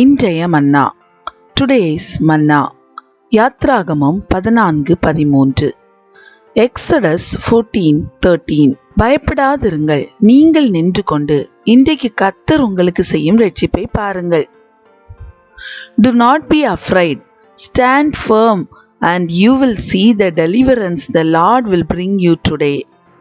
இன்றைய மன்னா. டுடேஸ் மன்னா. யாத்ராகமம் 14:13. எக்ஸடஸ் 14:13. பயப்படாதிருங்கள், நீங்கள் நின்று கொண்டு இன்றைக்கு கர்த்தர் உங்களுக்கு செய்யும் இரட்சிப்பை பாருங்கள். Do not be afraid, stand firm and you will see the deliverance the Lord will bring you today.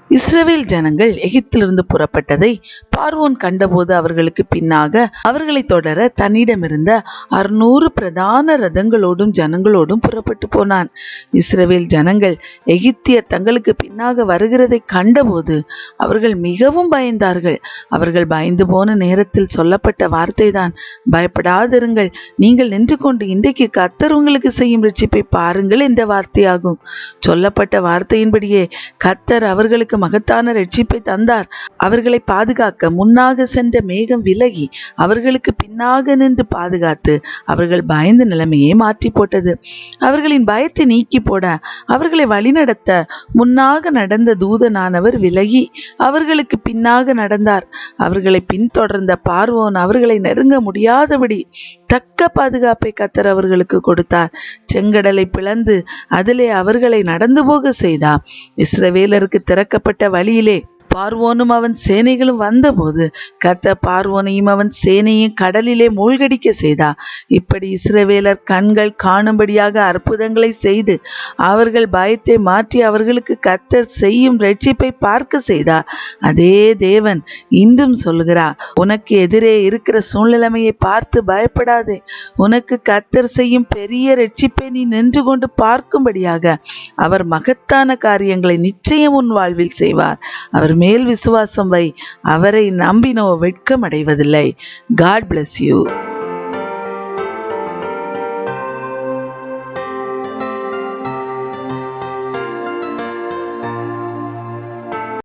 இஸ்ரவேல் ஜனங்கள் எகிப்திலிருந்து புறப்பட்டதை பார்வோன் கண்டபோது அவர்களுக்கு பின்னாக அவர்களை தொடர தன்னிடமிருந்த 600 பிரதான ரதங்களோடும் ஜனங்களோடும் புறப்பட்டு போனான். இஸ்ரவேல் ஜனங்கள் எகிப்தியர் தங்களுக்கு பின்னாக வருகிறதை கண்டபோது அவர்கள் மிகவும் பயந்தார்கள். அவர்கள் பயந்து போன நேரத்தில் சொல்லப்பட்ட வார்த்தை தான், பயப்படாதிருங்கள், நீங்கள் நின்று கொண்டு இன்றைக்கு கர்த்தர் உங்களுக்கு செய்யும் இரட்சிப்பை பாருங்கள் என்ற வார்த்தையாகும். சொல்லப்பட்ட வார்த்தையின்படியே கர்த்தர் அவர்களுக்கு மகத்தான இரட்சிப்பை தந்தார். அவர்களை பாதுகாக்க முன்னாக சென்ற மேகம் விலகி அவர்களுக்கு பின்னாக நின்று பாதுகாத்து அவர்கள் பயந்த நிலைமையை மாற்றி போட்டது. அவர்களின் பயத்தை நீக்கி போட அவர்களை வழிநடத்த முன்னாக நடந்த தூதனானவர் விலகி அவர்களுக்கு பின்னாக நடந்தார். அவர்களை பின்தொடர்ந்த பார்வோன் அவர்களை நெருங்க முடியாதபடி தக்க பாதுகாப்பை கர்த்தர் அவர்களுக்கு கொடுத்தார். செங்கடலை பிளந்து அதிலே அவர்களை நடந்து போக செய்தார். இஸ்ரவேலருக்கு திறக்கப்பட்ட வழியிலே பார்வோனும் அவன் சேனைகளும் வந்தபோது கர்த்தர் பார்வோனையும் அவன் சேனையும் கடலிலே மூழ்கடிக்க செய்தார். இப்படி இஸ்ரவேலர் கண்கள் காணும்படியாக அற்புதங்களை செய்து அவர்கள் பயத்தை மாற்றி அவர்களுக்கு கர்த்தர் செய்யும் இரட்சிப்பை பார்க்க செய்தார். அதே தேவன் இன்றும் சொல்கிறார், உனக்கு எதிரே இருக்கிற சூழ்நிலைமையை பார்த்து பயப்படாதே. உனக்கு கர்த்தர் செய்யும் பெரிய இரட்சிப்பை நீ நின்று கொண்டு பார்க்கும்படியாக அவர் மகத்தான காரியங்களை நிச்சயம் உன் வாழ்வில் செய்வார். அவர் மேல் விசுவாசம் வை, அவரை நம்பினோ வெட்கம் அடைவதில்லை. God bless you.